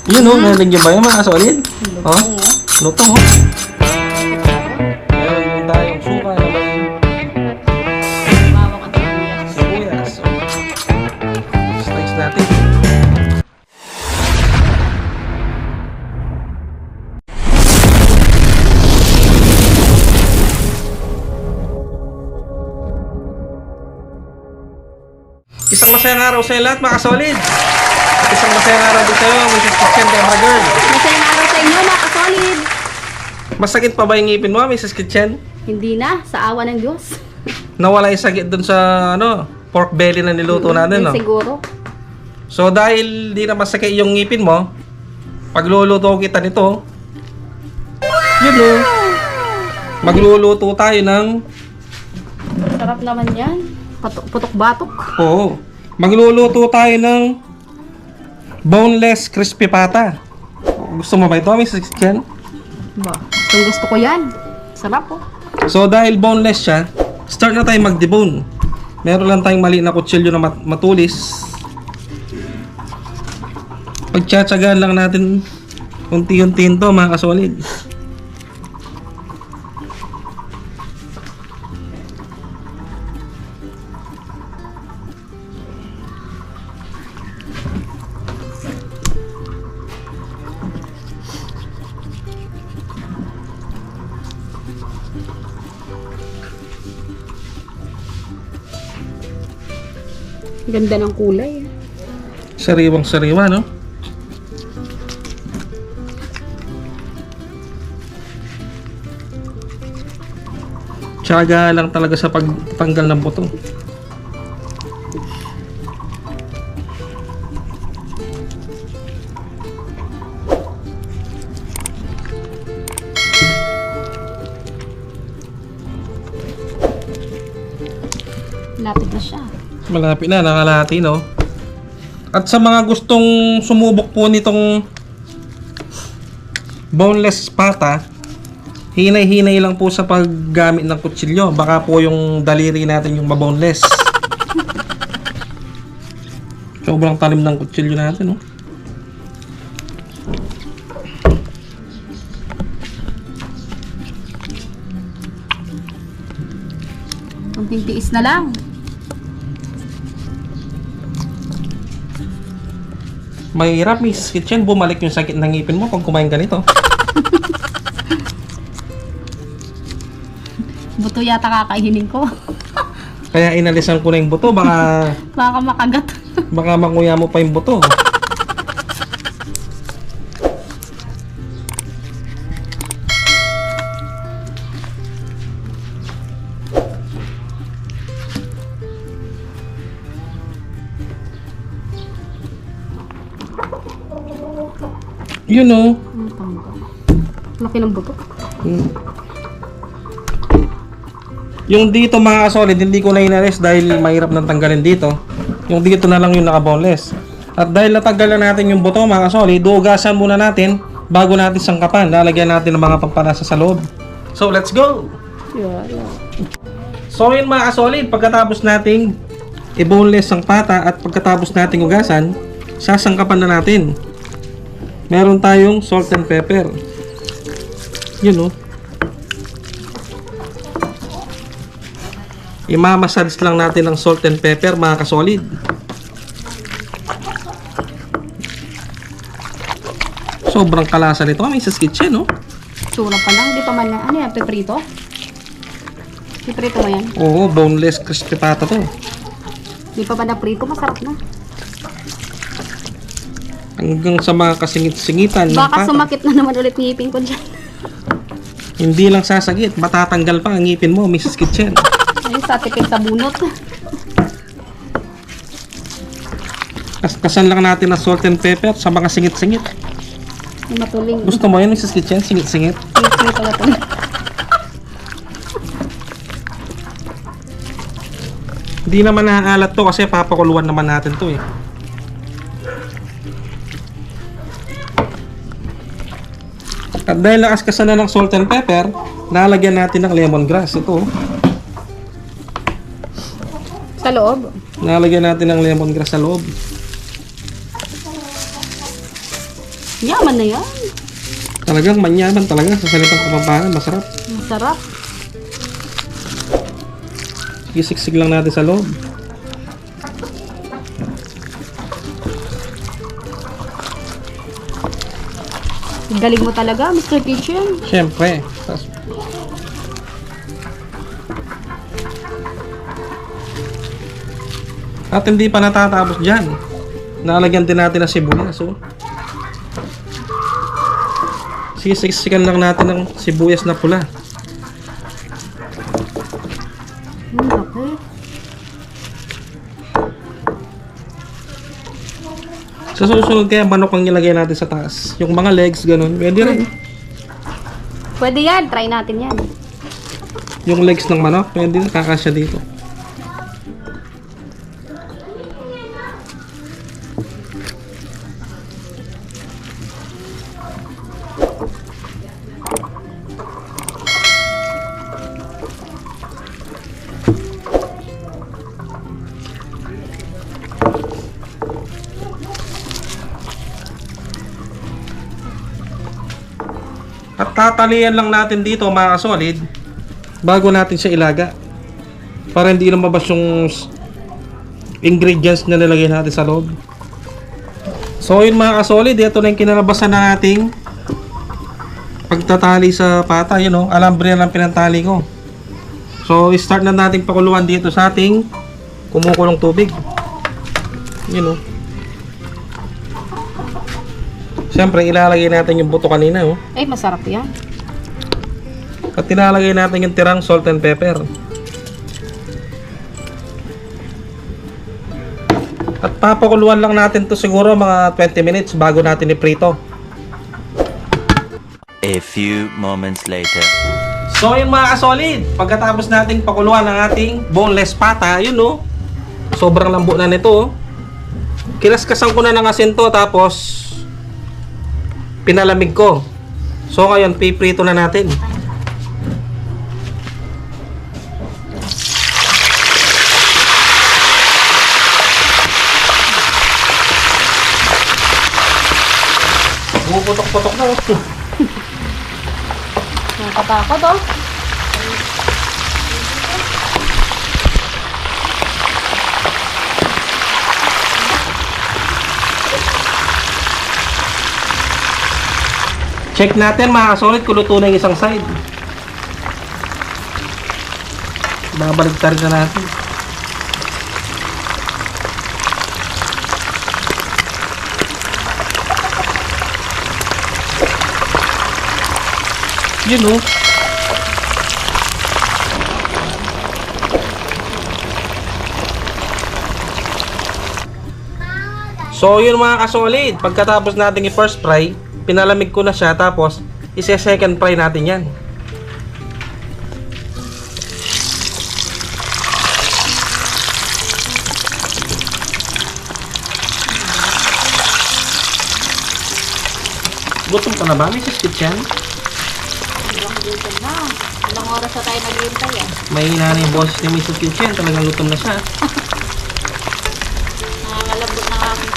Yun o, nalagyan ba yung mga solid? Oh, lutong oh. Meron din tayong suka na may Bawa ka ng sibuyas. sibuyas. Slice natin. Isang masayang araw sa lahat mga solid. At isang masayang araw din sa iyo, Mrs. Kitchen Camera Girl. Masayang araw sa inyo, mga kasolid. Masakit pa ba yung ngipin mo, Mrs. Kitchen? Hindi na, sa awa ng Diyos. Nawala yung sakit dun sa pork belly na niluto natin, no? Siguro. So dahil di na masakit yung ngipin mo, pagluluto kita nito, yun o, magluluto tayo ng, Sarap naman yan. Putok-batok. oo, magluluto tayo ng boneless crispy pata. Gusto mo ba ito, Mrs. Ken? Ba, gusto ko yan. Sarap po. So dahil boneless siya, start na tayo mag-debone. Meron lang tayong maliit na kutsilyo na matulis. Pagtsatsagaan lang natin unti-untiin to mga kasolid. Ganda ng kulay. Sariwang sariwa, no? Tiyaga lang talaga sa pagtanggal ng buto. Lapit na siya. Malapit na, nakalahati, no? At sa mga gustong sumubok po nitong boneless pata, hinay-hinay lang po sa paggamit ng kutsilyo. Baka po yung daliri natin yung maboneless. Sobrang talim ng kutsilyo natin, no? Kunting tiis na lang. Mahirap, Miss Kitchen, bumalik yung sakit ng ngipin mo pag kumain ka nito. Buto yata kakainin ko. Kaya inalisan ko na yung buto, baka Baka makagat. baka manguya mo pa yung buto. Yun o. Ang tangga. Laki ng buto. Yung dito mga solid, hindi ko na inalis dahil mahirap nang tanggalin dito. Yung dito na lang yung naka-boneless. At dahil natanggal na natin yung buto mga solid, dugasan muna natin bago natin sangkapan. Lalagyan natin ng mga pampanasa sa loob. So let's go! So yun mga solid, pagkatapos nating i-boneless ang pata at pagkatapos nating ugasan, sasangkapan na natin. Meron tayong salt and pepper. Yun o. Imamassage lang natin ng salt and pepper mga kasolid. Sobrang kalasa nito, Mrs. Kitchen, no? Tsura pa lang. Di pa man na. Ano yan? Peprito? Piprito mo yan? Oo, boneless crispy pata to. Di pa ba na prito? Masarap na. Hanggang sa mga kasingit-singitan ng Baka pata. sumakit na naman ulit ngipin ko dyan. Hindi lang sasagit, matatanggal pa ang ngipin mo, Mrs. Kitchen. Ay, sa tipid sa bunot. Kasan lang natin ng salt and pepper sa mga singit-singit. Ay, matuling. Gusto mo yun, Mrs. Kitchen? Singit-singit? Ito matuling. Hindi naman naaalat to kasi papakuluan naman natin to eh. At dahil nakaskasan na ng salt and pepper, lalagyan natin ng lemongrass. Ito. Sa loob. Lalagyan natin ng lemongrass sa loob. Yaman na yan. Talagang manyaman talaga sa salitang Kapampangan. Masarap. Masarap. Isiksik lang natin sa loob. Galing mo talaga, Mr. Kitchen. Siyempre. At hindi pa natatapos dyan. Nalagyan din natin ng sibuyas. Oh. Sisiksikan lang natin ng sibuyas na pula. Bakit? Sa susunod kaya manok ang ilagay natin sa taas. Yung mga legs, ganun. Pwede rin. Pwede yan. Try natin yan. Yung legs ng manok, pwede rin. Kakasya dito. At tatalian lang natin dito mga solid bago natin siya ilaga para hindi lumabas yung ingredients na nilagay natin sa loob. So yun mga solid, ito na yung kinalabasan ng ating pagtatali sa pata. Yun o, alambre na lang pinantali ko. So start na natin pakuluan dito sa ating kumukulong tubig. Yun o. Siyempre, ilalagay natin yung buto kanina, oh. Ay, masarap yan. At ilalagay natin yung tirang salt and pepper. At papakuluan lang natin to siguro mga 20 minutes bago natin iprito. A few moments later. So yun mga kasolid, pagkatapos nating pakuluan ng ating boneless pata, yun oh. Sobrang lambo na nito, oh. Kinaskasan ko na ng asin to, tapos pinalamig ko. So ngayon, piprito na natin. Puputok-putok na. Nakatakot, oh. Check natin mga kasolid kung luto na yung isang side. Babaligtad na natin. Yun oh. So yun mga kasolid, pagkatapos natin i-first fry, pinalamig ko na siya, tapos ise-second fry natin yan. Gutom ka na ba, Mrs. Kitchen? Ilang gutom na. Ilang oras na tayo naghihintay, ah. May hinanay yung boses ni Mrs. Kitchen, talagang gutom na siya. Nangangalabot na aking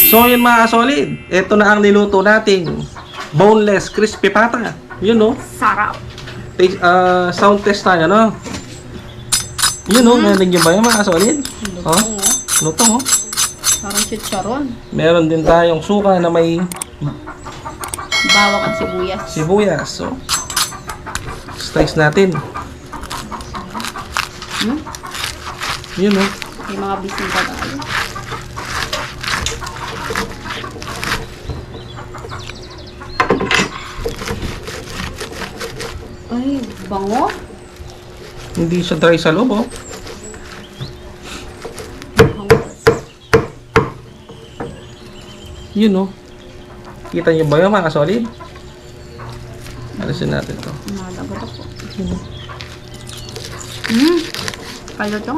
So yun mga solid, ito na ang niluto nating boneless crispy pata. Yun oh. sarap. Sound test tayo, no? Yun oh, narinig nyo ba yung mga solid? Oh, Oh. lutong oh. Parang chicharon. Meron din tayong suka na may Bawang at sibuyas. sibuyas. So, slice natin. Hmm? Yun oh. May mga bisita tayo. Ay, bango. Hindi siya dry sa loob oh. Yun oh. Kita nyo ba yun mga solid? Alisin natin to. Nalagot ako. Hmm. Kalo to?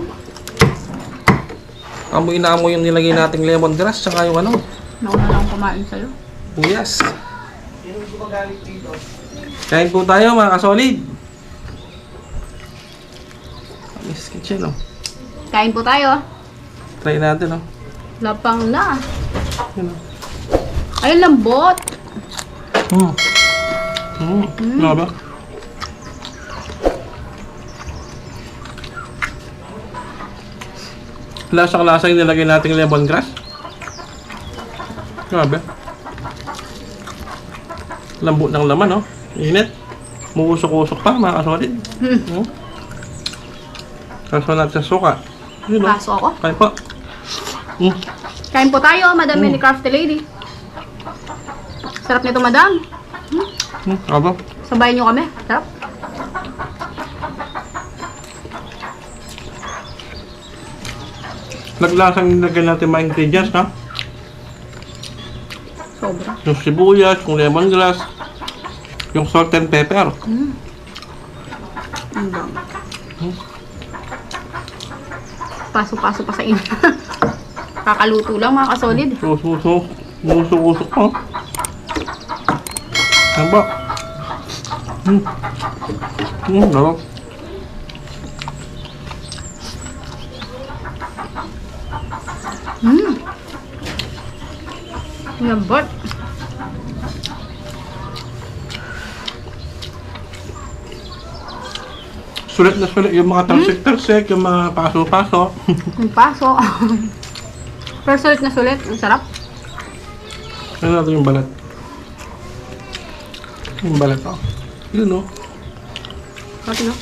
Amoy na amoy yung nilagay nating lemongrass tsaka yung ano, Nauna lang kumain sa'yo. buyas. Kain po tayo mga kasolid. Miss Kitchen oh. Kain po tayo. Try natin oh. Lapang na. Yun o. Ay, lambot. Grabe. Lasa-lasa yung nilagay nating lemongrass. Grabe. Lambot ng laman, oh. Init. Muusok-usok pa, mga kasolid. Kaso natin sa suka. Yun, oh. Baso ako. Kain po. Kain po tayo, Madam Mini Crafty Lady. Sarap nito, Madam. Aba. Sabayan nyo kami. Sarap. Naglasang nilagay natin mga ingredients, ha? Sobra. Yung sibuyas, yung lemongrass, yung salt and pepper. Ang dami. Paso-paso pa sa inyo. Kakaluto lang, mga kasolid. Susok. Musok-usok pa. Aba. Sarap. Lambot. Sulit na sulit yung mga tarsik-tarsik, yung mga paso-paso. May paso. Pero sulit na sulit. Ang sarap. Ano natin yung balat? Yung balat, oh. Yun, oh. Sarap, no?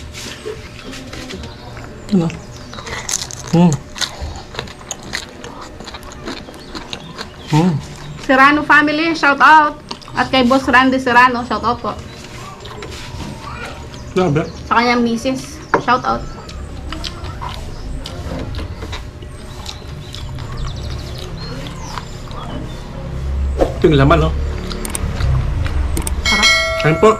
Yun, oh. Serrano family, shout out. At kay Boss Randy Serrano, shout out po. Grabe. Sa kanyang misis, shout out. Ito yung laman, oh. Sarap. Kain po.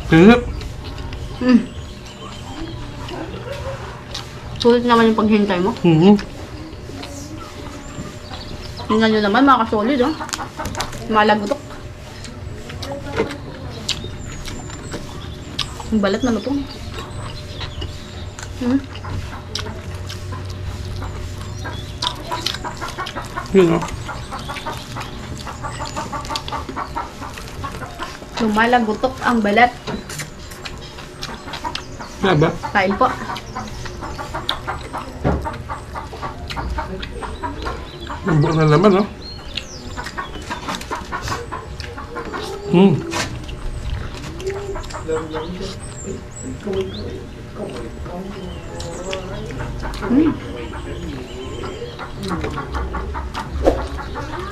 Sarap. Sulit naman yung paghintay mo. Tingnan nyo naman, mga kasolid, oh. Malagutok. Yung balat na lutong. Yun, oh. Lumalagutok ang balat. Grabe. Kain po. Ang buo na laman, oh.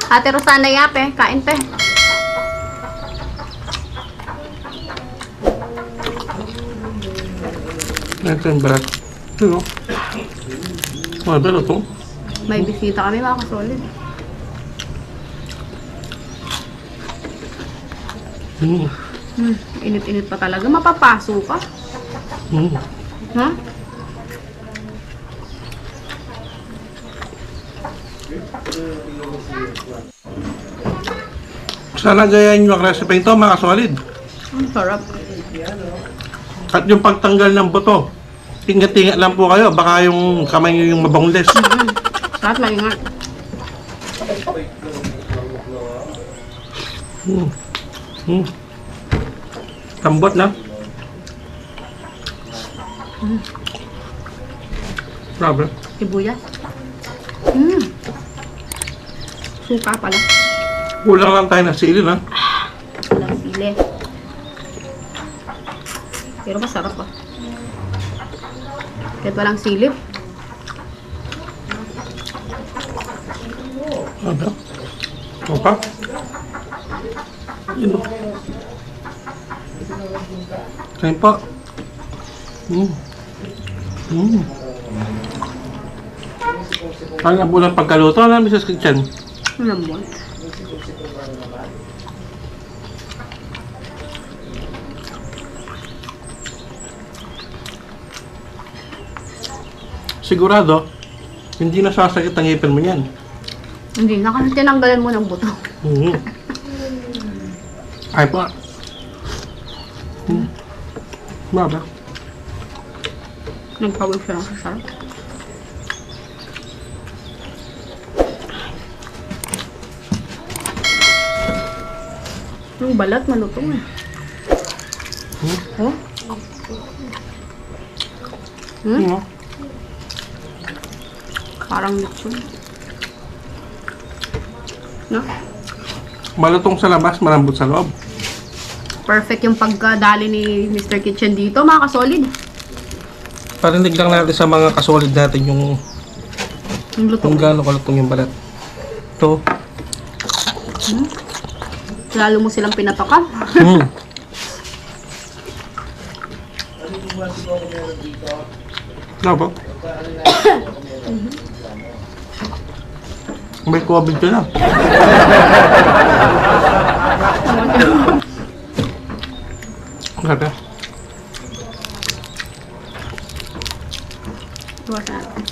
Ate Rosana Yape, kain pe. Ito yung balat. Yun, oh. Grabe, ito. May bisita kami, mga kasolid. Init-init pa talaga. Mapapaso ka. Ha? Sana gayahin nyo ang recipe ito, mga solid. Ang sarap. At yung pagtanggal ng buto, tinga-tinga lang po kayo. Baka yung kamay nyo yung mabongless. Sarap, malingat. Tambot na. Grabe. Sibuyas. Suka pala. Kulang lang tayo ng sili, na. Walang sili. Pero masarap pa. Kahit walang silip. Ano? Opa? Yun, oh. Kain po. Ang abulang pagkaluto na, Mrs. Kitchen. Lambot. Sigurado, hindi na sasakit ang ngipin mo yan. Hindi na kasi tinanggalan mo ng buto. Ay po. Baba. Nagpawin siya ng sarap. Yung balat malutong eh. Oh? Ano? Parang lechon. No? Malutong sa labas, malambot sa loob. Perfect yung pagkadali ni Mr. Kitchen dito, mga kasolid. Parinig lang natin sa mga kasolid natin yung Yung lutong. kung gaano kalutong yung balat. Ito. Lalo mo silang pinatokan. Hmm. Ano ba? May COVID ka na. Grabe. Iwasan natin.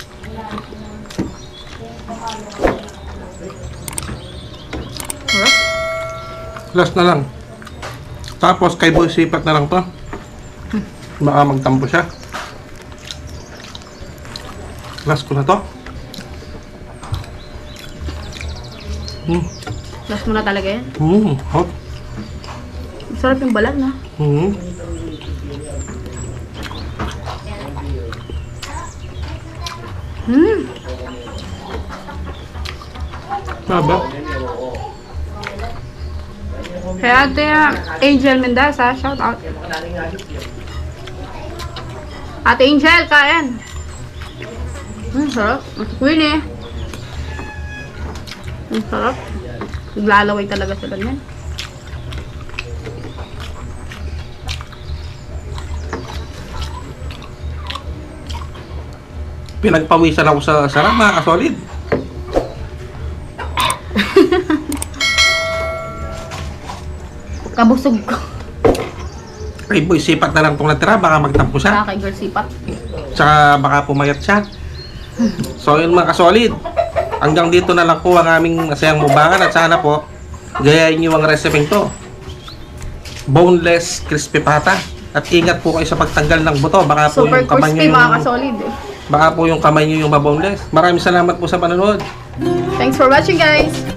Sarap. Last na lang. Tapos kay Boy Sipat na lang to. Baka magtampo siya. Last ko na to. Last mo na talaga yan. Hot. Sarap yung balat na. Baba. Kaya ate Angel Mendoza, shout out. Ate Angel, kain. Sarap. Masukwin eh. Ang sarap. Naglalaway talaga sila niyan. Pinagpawisan ako sa sarap, mga kasolid. Kabusog ko. Kay Boy Sipat na lang itong natira, baka magtampo siya. Kay girl sipat. Tsaka baka pumayat siya. So yun mga kasolid, hanggang dito na lang po ang aming masayang mubangan at sana po gayahin nyo ang resepeng to. Boneless crispy pata. At ingat po kayo sa pagtanggal ng buto, baka po Super yung kamay nyo crispy mga yung, kasolid eh. baka po yung kamay nyo yung maboneless. Maraming salamat po sa panonood. Thanks for watching guys!